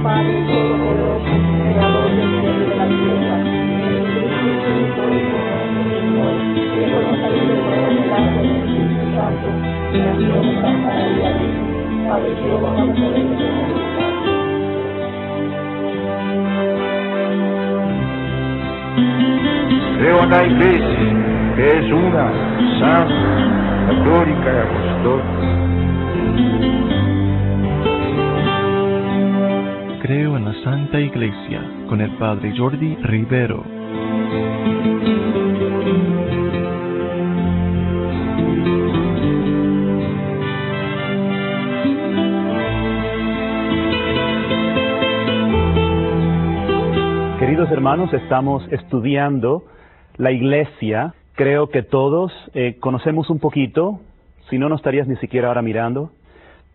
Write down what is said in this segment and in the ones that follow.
Padre Todopoderoso, Creador del cielo y de la tierra, Jesucristo, Señor, que nos ha libre por el milagro del Espíritu Santo, y nació de Santa María Virgen, padeció bajo el poder del demonio. Creo en la Iglesia, que es una, santa, católica y apostólica. Creo en la Santa Iglesia, con el Padre Jordi Rivero. Queridos hermanos, estamos estudiando la Iglesia. Creo que todos conocemos un poquito, si no, no estarías ni siquiera ahora mirando,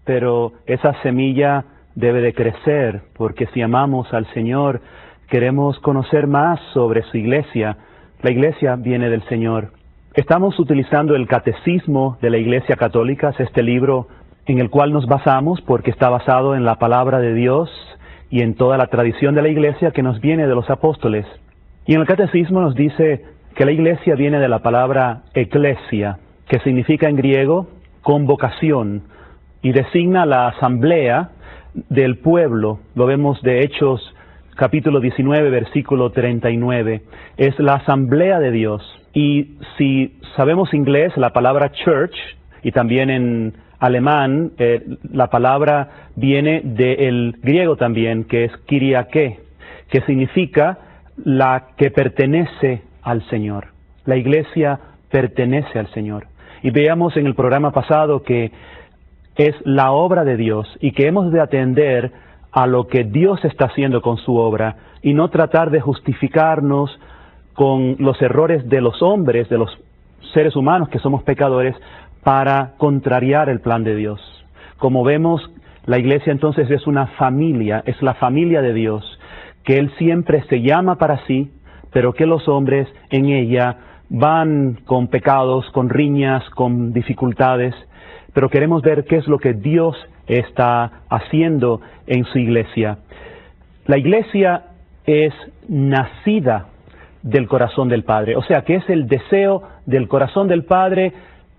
pero esa semilla debe de crecer, porque si amamos al Señor, queremos conocer más sobre su Iglesia. La Iglesia viene del Señor. Estamos utilizando el Catecismo de la Iglesia Católica, es este libro en el cual nos basamos, porque está basado en la palabra de Dios y en toda la tradición de la Iglesia que nos viene de los apóstoles. Y en el Catecismo nos dice que la Iglesia viene de la palabra eclesia, que significa en griego convocación, y designa la asamblea del pueblo. Lo vemos de Hechos capítulo 19, versículo 39. Es la asamblea de Dios. Y si sabemos inglés, la palabra church, y también en alemán, la palabra viene del griego también, que es kyriake, que significa la que pertenece al Señor. La Iglesia pertenece al Señor. Y veamos en el programa pasado que es la obra de Dios y que hemos de atender a lo que Dios está haciendo con su obra y no tratar de justificarnos con los errores de los hombres, de los seres humanos que somos pecadores, para contrariar el plan de Dios. Como vemos, la Iglesia entonces es una familia, es la familia de Dios, que Él siempre se llama para sí, pero que los hombres en ella van con pecados, con riñas, con dificultades, pero queremos ver qué es lo que Dios está haciendo en su Iglesia. La Iglesia es nacida del corazón del Padre, o sea que es el deseo del corazón del Padre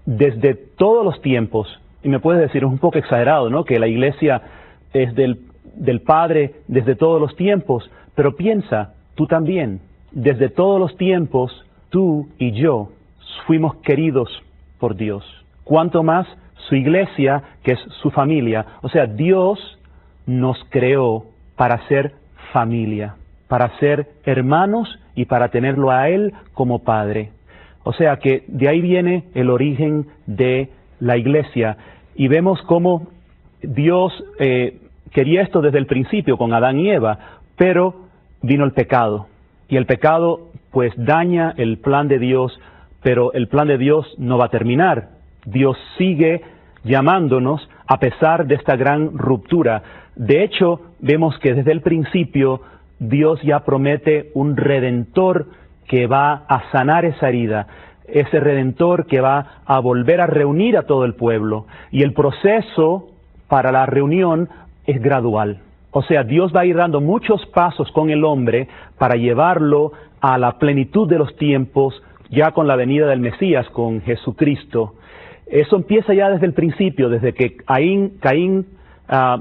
desde todos los tiempos. Y me puedes decir, es un poco exagerado, ¿no?, que la Iglesia es del Padre desde todos los tiempos, pero piensa, tú también, desde todos los tiempos, tú y yo fuimos queridos por Dios. ¿Cuánto más su Iglesia, que es su familia? O sea, Dios nos creó para ser familia, para ser hermanos y para tenerlo a Él como Padre. O sea que de ahí viene el origen de la Iglesia. Y vemos cómo Dios quería esto desde el principio con Adán y Eva, pero vino el pecado. Y el pecado pues daña el plan de Dios, pero el plan de Dios no va a terminar. Dios sigue llamándonos a pesar de esta gran ruptura. De hecho, vemos que desde el principio Dios ya promete un redentor que va a sanar esa herida, ese redentor que va a volver a reunir a todo el pueblo. Y el proceso para la reunión es gradual. O sea, Dios va a ir dando muchos pasos con el hombre para llevarlo a la plenitud de los tiempos, ya con la venida del Mesías, con Jesucristo. Eso empieza ya desde el principio, desde que Caín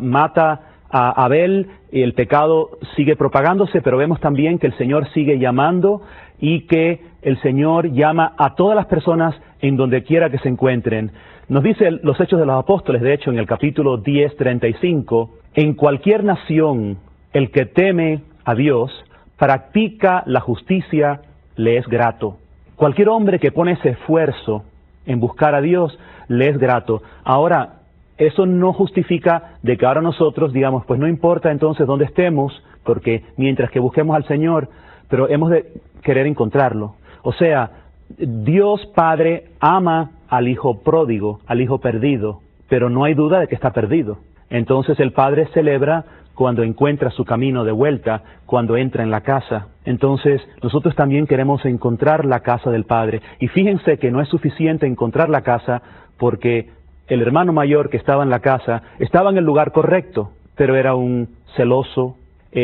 mata a Abel, y el pecado sigue propagándose, pero vemos también que el Señor sigue llamando y que el Señor llama a todas las personas en donde quiera que se encuentren. Nos dice los Hechos de los Apóstoles, de hecho, en el capítulo 10, 35, en cualquier nación el que teme a Dios practica la justicia, le es grato. Cualquier hombre que pone ese esfuerzo en buscar a Dios, le es grato. Ahora, eso no justifica de que ahora nosotros digamos, pues no importa entonces dónde estemos, porque mientras que busquemos al Señor, pero hemos de querer encontrarlo. O sea, Dios Padre ama al hijo pródigo, al hijo perdido, pero no hay duda de que está perdido. Entonces el Padre celebra cuando encuentra su camino de vuelta, cuando entra en la casa. Entonces nosotros también queremos encontrar la casa del Padre. Y fíjense que no es suficiente encontrar la casa, porque el hermano mayor que estaba en la casa estaba en el lugar correcto, pero era un celoso,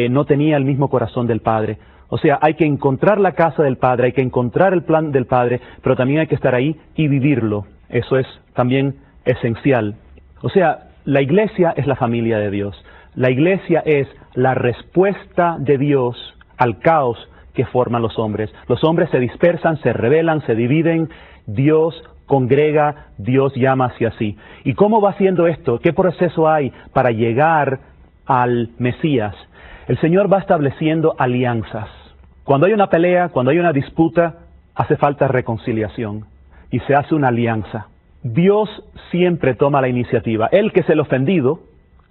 no tenía el mismo corazón del Padre. O sea, hay que encontrar la casa del Padre, hay que encontrar el plan del Padre, pero también hay que estar ahí y vivirlo. Eso es también esencial. O sea, la iglesia es la familia de Dios. La iglesia es la respuesta de Dios al caos que forman los hombres. Los hombres se dispersan, se rebelan, se dividen. Dios congrega, Dios llama hacia sí. ¿Y cómo va haciendo esto? ¿Qué proceso hay para llegar al Mesías? El Señor va estableciendo alianzas. Cuando hay una pelea, cuando hay una disputa, hace falta reconciliación y se hace una alianza. Dios siempre toma la iniciativa. Él que es el ofendido,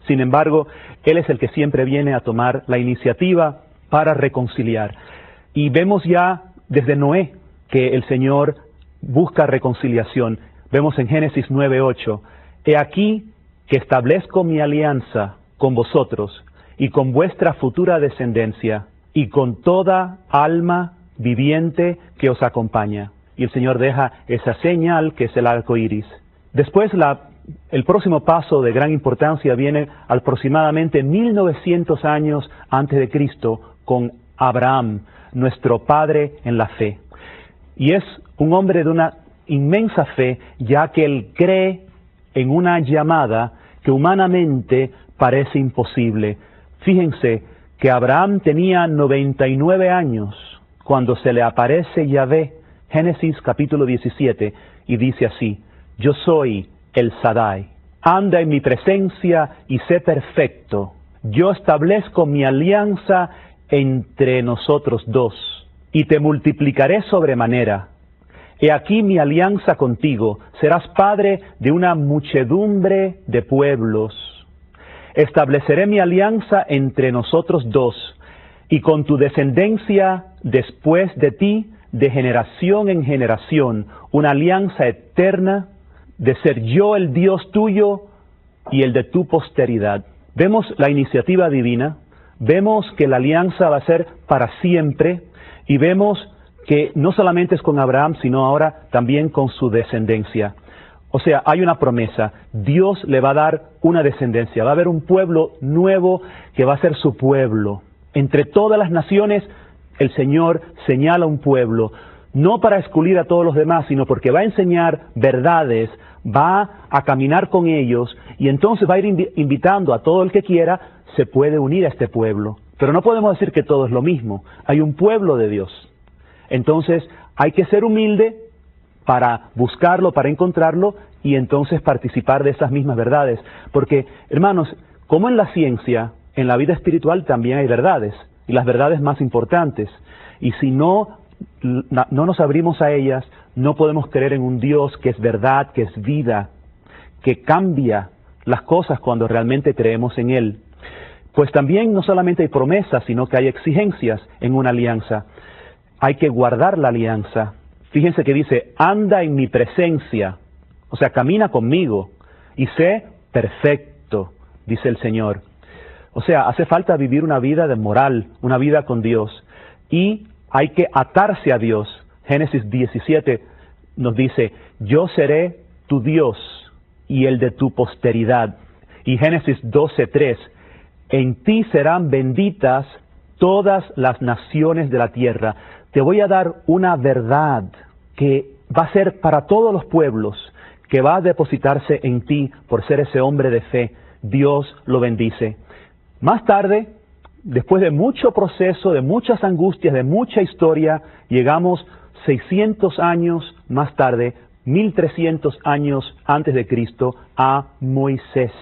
sin embargo, Él es el que siempre viene a tomar la iniciativa para reconciliar. Y vemos ya desde Noé que el Señor busca reconciliación. Vemos en Génesis 9:8, «He aquí que establezco mi alianza con vosotros y con vuestra futura descendencia y con toda alma viviente que os acompaña». Y el Señor deja esa señal que es el arco iris. Después el próximo paso de gran importancia viene aproximadamente 1900 años antes de Cristo con Abraham, nuestro padre en la fe. Y es un hombre de una inmensa fe, ya que él cree en una llamada que humanamente parece imposible. Fíjense que Abraham tenía 99 años cuando se le aparece Yahvé, Génesis capítulo 17, y dice así: «Yo soy el Sadai, anda en mi presencia y sé perfecto. Yo establezco mi alianza entre nosotros dos, y te multiplicaré sobremanera. He aquí mi alianza contigo, serás padre de una muchedumbre de pueblos. Estableceré mi alianza entre nosotros dos, y con tu descendencia después de ti, de generación en generación, una alianza eterna de ser yo el Dios tuyo y el de tu posteridad». Vemos la iniciativa divina, vemos que la alianza va a ser para siempre, y vemos que no solamente es con Abraham, sino ahora también con su descendencia. O sea, hay una promesa. Dios le va a dar una descendencia. Va a haber un pueblo nuevo que va a ser su pueblo. Entre todas las naciones, el Señor señala un pueblo, no para excluir a todos los demás, sino porque va a enseñar verdades, va a caminar con ellos, y entonces va a ir invitando a todo el que quiera, se puede unir a este pueblo. Pero no podemos decir que todo es lo mismo. Hay un pueblo de Dios. Entonces hay que ser humilde para buscarlo, para encontrarlo, y entonces participar de esas mismas verdades. Porque, hermanos, como en la ciencia, en la vida espiritual también hay verdades, y las verdades más importantes. Y si no nos abrimos a ellas, no podemos creer en un Dios que es verdad, que es vida, que cambia las cosas cuando realmente creemos en Él. Pues también no solamente hay promesas, sino que hay exigencias en una alianza. Hay que guardar la alianza. Fíjense que dice: anda en mi presencia, o sea, camina conmigo, y sé perfecto, dice el Señor. O sea, hace falta vivir una vida de moral, una vida con Dios, y hay que atarse a Dios. Génesis 17 nos dice: yo seré tu Dios y el de tu posteridad. Y Génesis 12:3, en ti serán benditas todas las naciones de la tierra. Te voy a dar una verdad que va a ser para todos los pueblos, que va a depositarse en ti por ser ese hombre de fe. Dios lo bendice. Más tarde, después de mucho proceso, de muchas angustias, de mucha historia, llegamos 600 años más tarde, 1300 años antes de Cristo, a Moisés.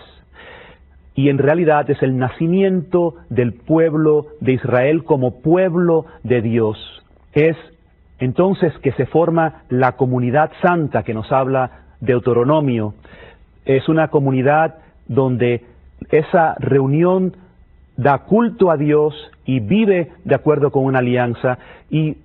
Y en realidad es el nacimiento del pueblo de Israel como pueblo de Dios. Es entonces que se forma la comunidad santa que nos habla Deuteronomio. Es una comunidad donde esa reunión da culto a Dios y vive de acuerdo con una alianza, y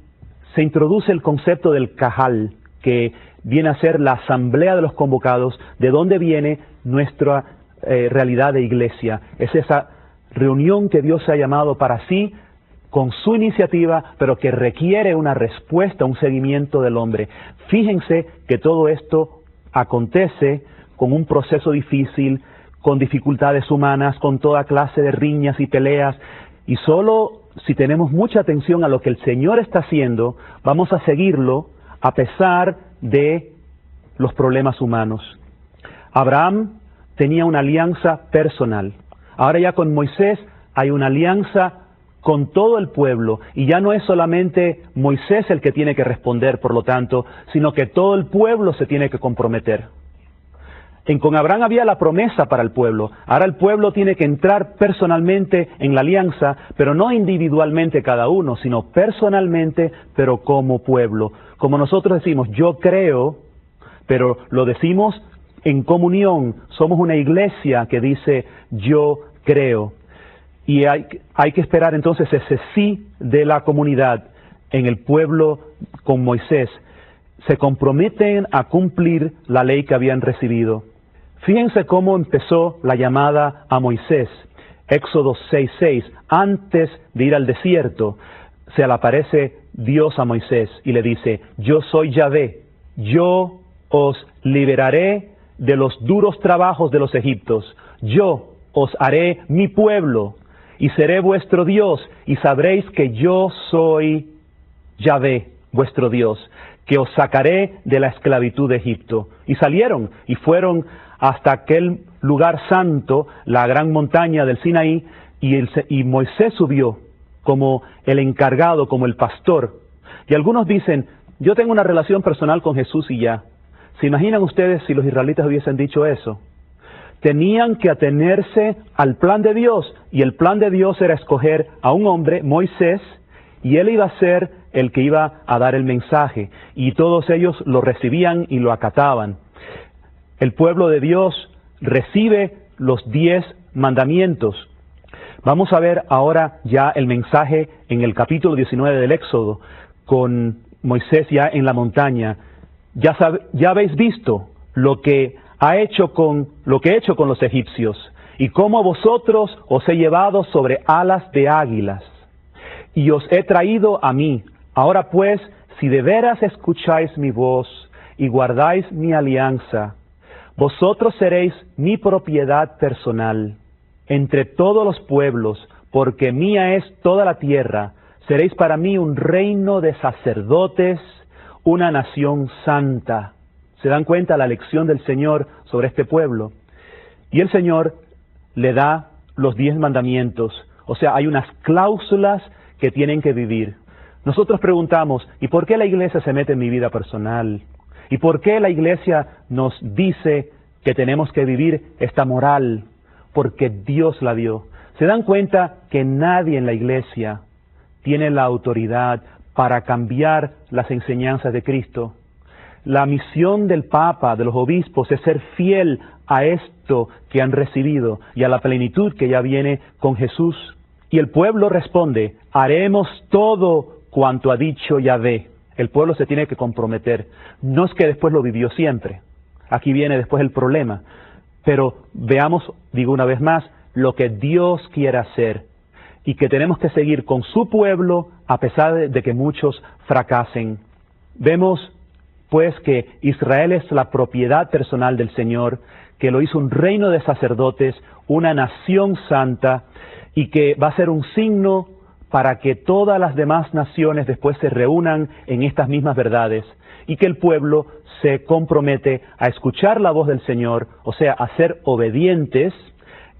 se introduce el concepto del Cajal, que viene a ser la asamblea de los convocados, de donde viene nuestra realidad de iglesia. Es esa reunión que Dios ha llamado para sí, con su iniciativa, pero que requiere una respuesta, un seguimiento del hombre. Fíjense que todo esto acontece con un proceso difícil, con dificultades humanas, con toda clase de riñas y peleas, y solo si tenemos mucha atención a lo que el Señor está haciendo, vamos a seguirlo a pesar de los problemas humanos. Abraham tenía una alianza personal. Ahora ya con Moisés hay una alianza con todo el pueblo, y ya no es solamente Moisés el que tiene que responder, por lo tanto, sino que todo el pueblo se tiene que comprometer. Con Abraham había la promesa para el pueblo. Ahora el pueblo tiene que entrar personalmente en la alianza, pero no individualmente cada uno, sino personalmente, pero como pueblo. Como nosotros decimos, yo creo, pero lo decimos en comunión. Somos una iglesia que dice, yo creo. Y hay que esperar entonces ese sí de la comunidad en el pueblo con Moisés. Se comprometen a cumplir la ley que habían recibido. Fíjense cómo empezó la llamada a Moisés. Éxodo 6:6. Antes de ir al desierto, se le aparece Dios a Moisés y le dice, yo soy Yahvé, yo os liberaré de los duros trabajos de los egipcios, yo os haré mi pueblo y seré vuestro Dios, y sabréis que yo soy Yahvé, vuestro Dios, que os sacaré de la esclavitud de Egipto. Y salieron y fueron hasta aquel lugar santo, la gran montaña del Sinaí, y Moisés subió como el encargado, como el pastor. Y algunos dicen, yo tengo una relación personal con Jesús y ya. ¿Se imaginan ustedes si los israelitas hubiesen dicho eso? Tenían que atenerse al plan de Dios, y el plan de Dios era escoger a un hombre, Moisés, y él iba a ser el que iba a dar el mensaje, y todos ellos lo recibían y lo acataban. El pueblo de Dios recibe los 10 mandamientos. Vamos a ver ahora ya el mensaje en el capítulo 19 del Éxodo, con Moisés ya en la montaña. Ya habéis visto lo que he hecho con los egipcios, y cómo a vosotros os he llevado sobre alas de águilas, y os he traído a mí. Ahora pues, si de veras escucháis mi voz y guardáis mi alianza, vosotros seréis mi propiedad personal entre todos los pueblos, porque mía es toda la tierra. Seréis para mí un reino de sacerdotes, una nación santa. ¿Se dan cuenta la lección del Señor sobre este pueblo? Y el Señor le da los 10 mandamientos. O sea, hay unas cláusulas que tienen que vivir. Nosotros preguntamos, ¿y por qué la iglesia se mete en mi vida personal? ¿Y por qué la iglesia nos dice que tenemos que vivir esta moral? Porque Dios la dio. ¿Se dan cuenta que nadie en la iglesia tiene la autoridad para cambiar las enseñanzas de Cristo? La misión del Papa, de los obispos, es ser fiel a esto que han recibido y a la plenitud que ya viene con Jesús. Y el pueblo responde, haremos todo cuanto ha dicho Yahvé. El pueblo se tiene que comprometer. No es que después lo vivió siempre. Aquí viene después el problema. Pero veamos, digo una vez más, lo que Dios quiere hacer. Y que tenemos que seguir con su pueblo a pesar de que muchos fracasen. Vemos pues que Israel es la propiedad personal del Señor, que lo hizo un reino de sacerdotes, una nación santa, y que va a ser un signo para que todas las demás naciones después se reúnan en estas mismas verdades, y que el pueblo se compromete a escuchar la voz del Señor, o sea, a ser obedientes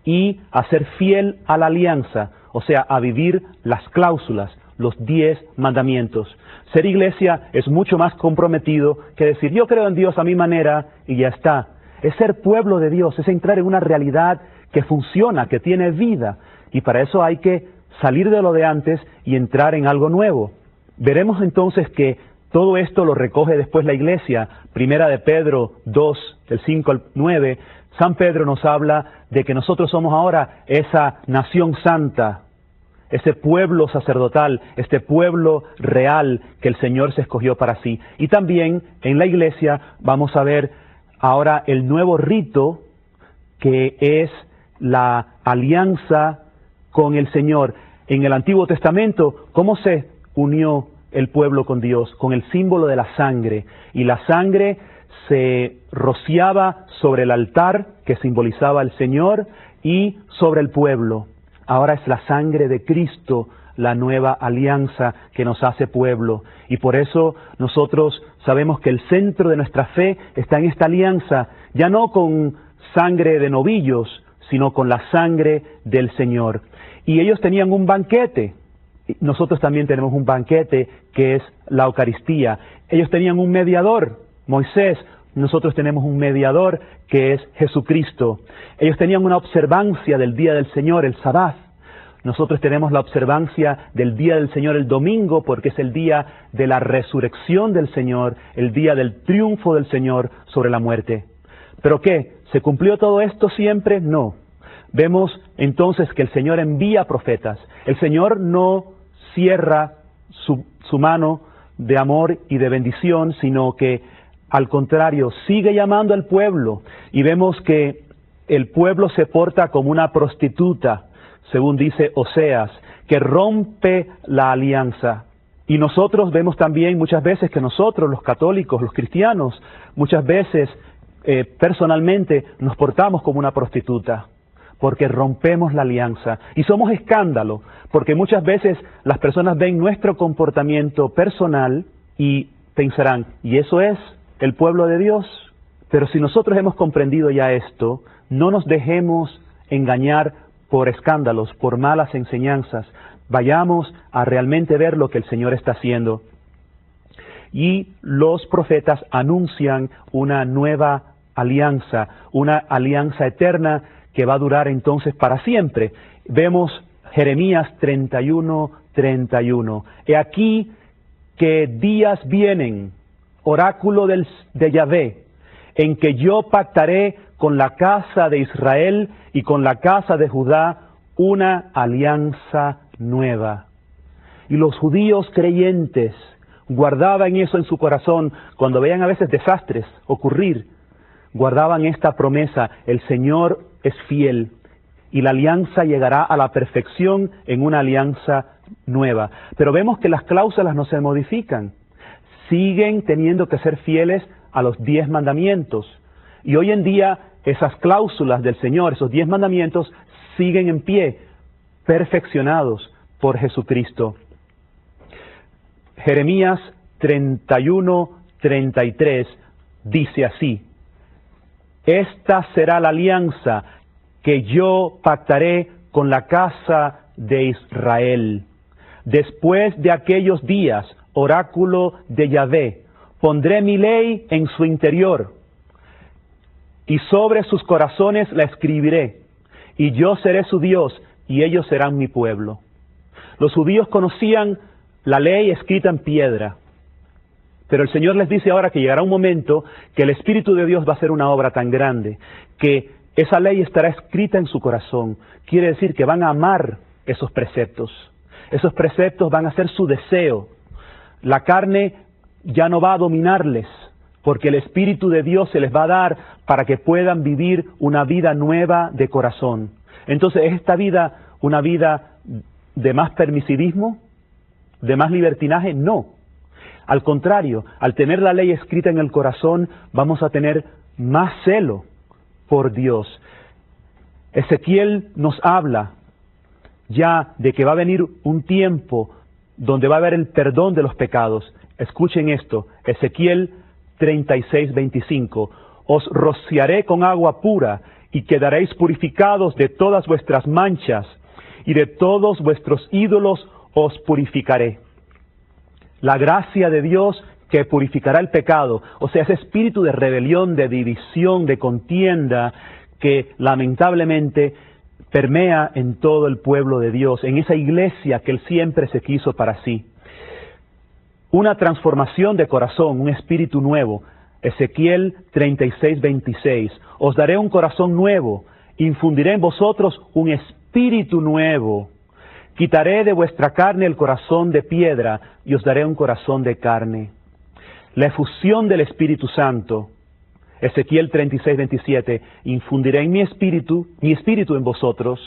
y a ser fiel a la alianza, o sea, a vivir las cláusulas, los 10 mandamientos. Ser iglesia es mucho más comprometido que decir, yo creo en Dios a mi manera y ya está. Es ser pueblo de Dios, es entrar en una realidad que funciona, que tiene vida, y para eso hay que salir de lo de antes y entrar en algo nuevo. Veremos entonces que todo esto lo recoge después la iglesia. Primera de Pedro 2, del 5 al 9, San Pedro nos habla de que nosotros somos ahora esa nación santa, ese pueblo sacerdotal, este pueblo real que el Señor se escogió para sí. Y también en la iglesia vamos a ver ahora el nuevo rito, que es la alianza con el Señor. En el Antiguo Testamento, ¿cómo se unió el pueblo con Dios? Con el símbolo de la sangre. Y la sangre se rociaba sobre el altar que simbolizaba al Señor y sobre el pueblo. Ahora es la sangre de Cristo, la nueva alianza que nos hace pueblo. Y por eso nosotros sabemos que el centro de nuestra fe está en esta alianza, ya no con sangre de novillos, sino con la sangre del Señor. Y ellos tenían un banquete. Nosotros también tenemos un banquete que es la Eucaristía. Ellos tenían un mediador, Moisés. Nosotros tenemos un mediador que es Jesucristo. Ellos tenían una observancia del día del Señor, el Sabbat. Nosotros tenemos la observancia del día del Señor el domingo, porque es el día de la resurrección del Señor, el día del triunfo del Señor sobre la muerte. ¿Pero qué? ¿Se cumplió todo esto siempre? No. Vemos entonces que el Señor envía profetas. El Señor no cierra su mano de amor y de bendición, sino que al contrario, sigue llamando al pueblo. Y vemos que el pueblo se porta como una prostituta, según dice Oseas, que rompe la alianza. Y nosotros vemos también muchas veces que nosotros, los católicos, los cristianos, muchas veces personalmente nos portamos como una prostituta, porque rompemos la alianza. Y somos escándalo, porque muchas veces las personas ven nuestro comportamiento personal y pensarán, ¿y eso es el pueblo de Dios? Pero si nosotros hemos comprendido ya esto, no nos dejemos engañar por escándalos, por malas enseñanzas. Vayamos a realmente ver lo que el Señor está haciendo. Y los profetas anuncian una nueva alianza, una alianza eterna que va a durar entonces para siempre. Vemos Jeremías 31:31. He aquí que días vienen, oráculo de Yahvé, en que yo pactaré con la casa de Israel y con la casa de Judá una alianza nueva. Y los judíos creyentes guardaban eso en su corazón cuando veían a veces desastres ocurrir. Guardaban esta promesa, el Señor es fiel y la alianza llegará a la perfección en una alianza nueva. Pero vemos que las cláusulas no se modifican. Siguen teniendo que ser fieles a los 10 mandamientos. Y hoy en día esas cláusulas del Señor, esos 10 mandamientos, siguen en pie, perfeccionados por Jesucristo. Jeremías 31:33 dice así: esta será la alianza que yo pactaré con la casa de Israel. Después de aquellos días, oráculo de Yahvé, pondré mi ley en su interior, y sobre sus corazones la escribiré, y yo seré su Dios, y ellos serán mi pueblo. Los judíos conocían la ley escrita en piedra, pero el Señor les dice ahora que llegará un momento que el Espíritu de Dios va a hacer una obra tan grande, que esa ley estará escrita en su corazón. Quiere decir que van a amar esos preceptos. Esos preceptos van a ser su deseo. La carne ya no va a dominarles, porque el Espíritu de Dios se les va a dar para que puedan vivir una vida nueva de corazón. Entonces, ¿es esta vida una vida de más permisivismo, de más libertinaje? No. Al contrario, al tener la ley escrita en el corazón, vamos a tener más celo por Dios. Ezequiel nos habla ya de que va a venir un tiempo donde va a haber el perdón de los pecados. Escuchen esto, Ezequiel 36:25. Os rociaré con agua pura y quedaréis purificados de todas vuestras manchas, y de todos vuestros ídolos os purificaré. La gracia de Dios que purificará el pecado, o sea, ese espíritu de rebelión, de división, de contienda, que lamentablemente permea en todo el pueblo de Dios, en esa iglesia que Él siempre se quiso para sí. Una transformación de corazón, un espíritu nuevo. Ezequiel 36:26. Os daré un corazón nuevo, infundiré en vosotros un espíritu nuevo. Quitaré de vuestra carne el corazón de piedra y os daré un corazón de carne. La efusión del Espíritu Santo. Ezequiel 36:27. Infundiré en mi espíritu en vosotros,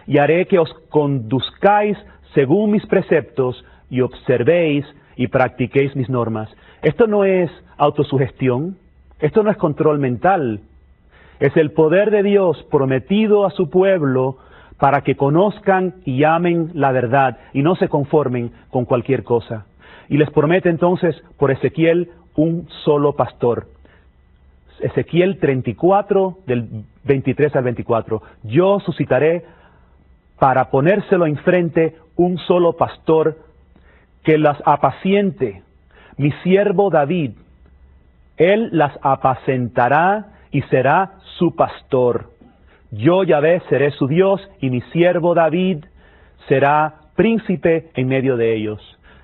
y haré que os conduzcáis según mis preceptos y observéis y practiquéis mis normas. Esto no es autosugestión, Esto no es control mental. Es el poder de Dios prometido a su pueblo para que conozcan y amen la verdad y no se conformen con cualquier cosa. Y les promete entonces por Ezequiel un solo pastor. Ezequiel 34, del 23 al 24. Yo suscitaré para ponérselo enfrente un solo pastor que las apaciente, mi siervo David. Él las apacentará y será su pastor. Yo, Yahvé, seré su Dios y mi siervo David será príncipe en medio de ellos.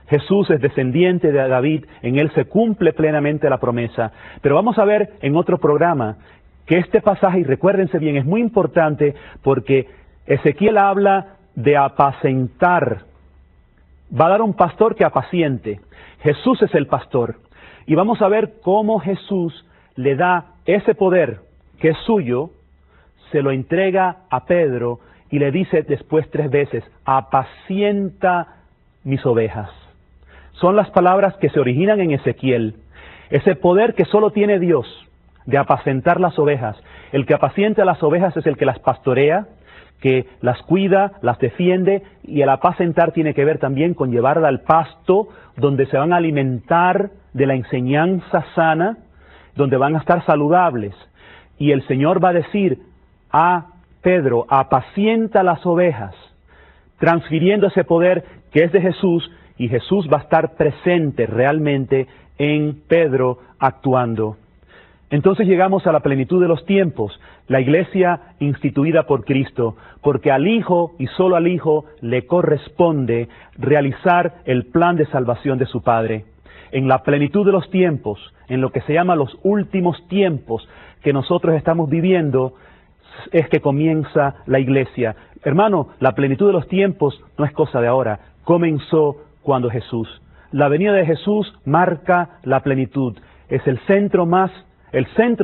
Jesús es descendiente de David, en él se cumple plenamente la promesa. Pero vamos a ver en otro programa que este pasaje, y recuérdense bien, es muy importante porque Ezequiel habla de apacentar. Va a dar un pastor que apaciente. Jesús es el pastor. Y vamos a ver cómo Jesús le da ese poder que es suyo, se lo entrega a Pedro y le dice después 3 veces, apacienta mis ovejas. Son las palabras que se originan en Ezequiel. Ese poder que solo tiene Dios de apacentar las ovejas. El que apacienta las ovejas es el que las pastorea, que las cuida, las defiende, y el apacentar tiene que ver también con llevarla al pasto, donde se van a alimentar de la enseñanza sana, donde van a estar saludables. Y el Señor va a decir a Pedro, apacienta las ovejas, transfiriendo ese poder que es de Jesús, y Jesús va a estar presente realmente en Pedro actuando. Entonces llegamos a la plenitud de los tiempos, la iglesia instituida por Cristo, porque al Hijo y solo al Hijo le corresponde realizar el plan de salvación de su Padre. En la plenitud de los tiempos, en lo que se llama los últimos tiempos que nosotros estamos viviendo, es que comienza la iglesia. Hermano, la plenitud de los tiempos no es cosa de ahora, comenzó cuando Jesús. La venida de Jesús marca la plenitud, es el centro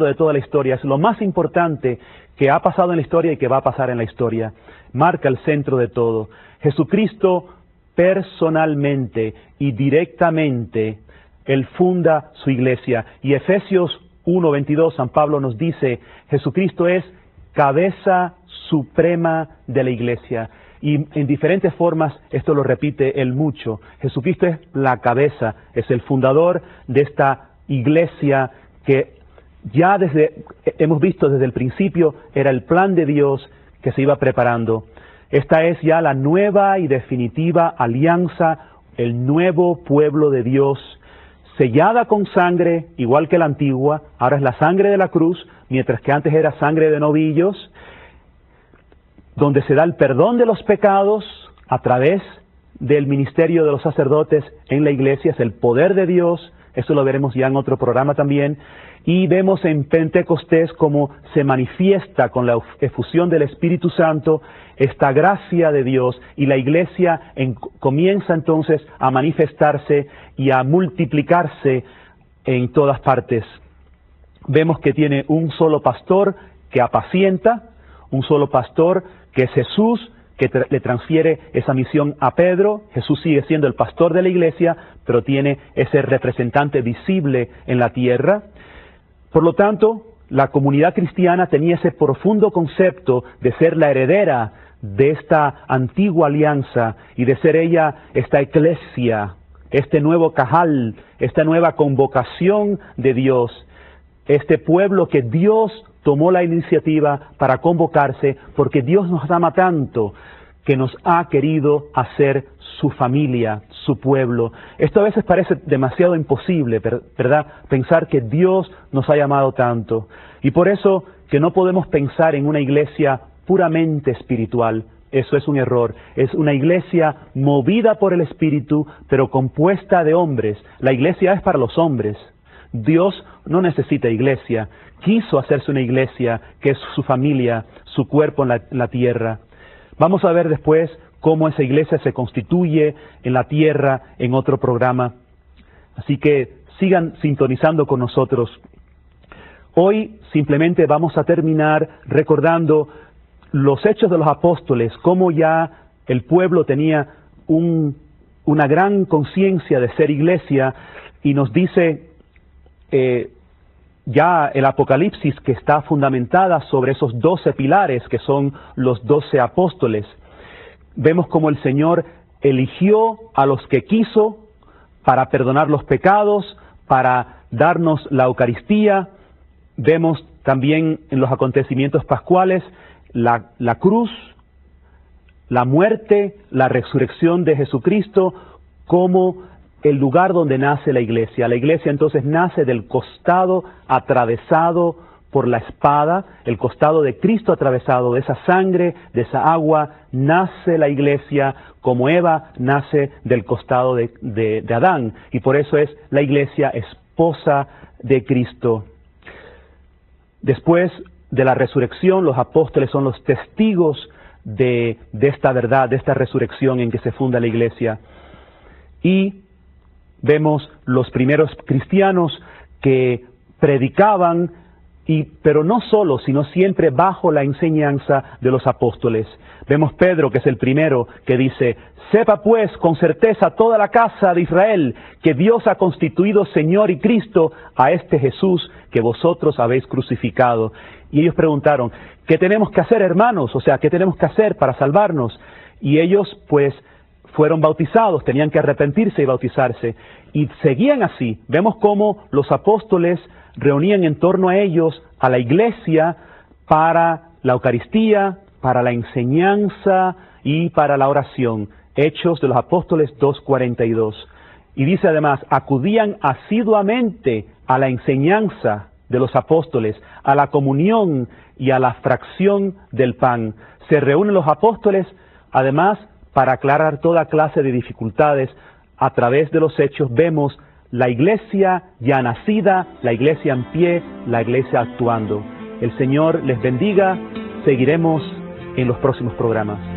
de toda la historia, es lo más importante que ha pasado en la historia y que va a pasar en la historia. Marca el centro de todo. Jesucristo personalmente y directamente, Él funda su iglesia. Y Efesios 1:22, San Pablo nos dice, Jesucristo es cabeza suprema de la iglesia. Y en diferentes formas esto lo repite él mucho. Jesucristo es la cabeza, es el fundador de esta iglesia que ya hemos visto desde el principio, era el plan de Dios que se iba preparando. Esta es ya la nueva y definitiva alianza, el nuevo pueblo de Dios, sellada con sangre, igual que la antigua. Ahora es la sangre de la cruz, mientras que antes era sangre de novillos, donde se da el perdón de los pecados a través del ministerio de los sacerdotes en la iglesia. Es el poder de Dios, eso lo veremos ya en otro programa también. Y vemos en Pentecostés cómo se manifiesta con la efusión del Espíritu Santo esta gracia de Dios, y la iglesia comienza entonces a manifestarse y a multiplicarse en todas partes. Vemos que tiene un solo pastor que apacienta, un solo pastor que es Jesús, que le transfiere esa misión a Pedro. Jesús sigue siendo el pastor de la iglesia, pero tiene ese representante visible en la tierra. Por lo tanto, la comunidad cristiana tenía ese profundo concepto de ser la heredera de esta antigua alianza y de ser ella esta eclesia, este nuevo cajal, esta nueva convocación de Dios, este pueblo que Dios tomó la iniciativa para convocarse, porque Dios nos ama tanto que nos ha querido hacer su familia, su pueblo. Esto a veces parece demasiado imposible, ¿verdad? Pensar que Dios nos ha llamado tanto. Y por eso que no podemos pensar en una iglesia puramente espiritual. Eso es un error. Es una iglesia movida por el Espíritu, pero compuesta de hombres. La iglesia es para los hombres. Dios no necesita iglesia. Quiso hacerse una iglesia que es su familia, su cuerpo en la tierra. Vamos a ver después cómo esa iglesia se constituye en la tierra en otro programa. Así que sigan sintonizando con nosotros. Hoy simplemente vamos a terminar recordando los hechos de los apóstoles, cómo ya el pueblo tenía una gran conciencia de ser iglesia, y nos dice ya el Apocalipsis, que está fundamentada sobre esos 12 pilares que son los 12 apóstoles. Vemos como el Señor eligió a los que quiso para perdonar los pecados, para darnos la Eucaristía. Vemos también en los acontecimientos pascuales la cruz, la muerte, la resurrección de Jesucristo como el lugar donde nace la iglesia. La iglesia entonces nace del costado atravesado por la espada, el costado de Cristo atravesado, de esa sangre, de esa agua, nace la iglesia, como Eva nace del costado de Adán. Y por eso es la iglesia esposa de Cristo. Después de la resurrección, los apóstoles son los testigos de esta verdad, de esta resurrección en que se funda la iglesia. Y vemos los primeros cristianos que predicaban, pero no solo, sino siempre bajo la enseñanza de los apóstoles. Vemos Pedro, que es el primero, que dice: sepa pues con certeza toda la casa de Israel que Dios ha constituido Señor y Cristo a este Jesús que vosotros habéis crucificado. Y ellos preguntaron: ¿qué tenemos que hacer, hermanos? O sea, ¿qué tenemos que hacer para salvarnos? Y ellos pues fueron bautizados, tenían que arrepentirse y bautizarse. Y seguían así. Vemos cómo los apóstoles reunían en torno a ellos a la iglesia para la Eucaristía, para la enseñanza y para la oración. Hechos de los Apóstoles 2:42. Y dice además: acudían asiduamente a la enseñanza de los apóstoles, a la comunión y a la fracción del pan. Se reúnen los apóstoles, además, para aclarar toda clase de dificultades. A través de los hechos vemos la iglesia ya nacida, la iglesia en pie, la iglesia actuando. El Señor les bendiga. Seguiremos en los próximos programas.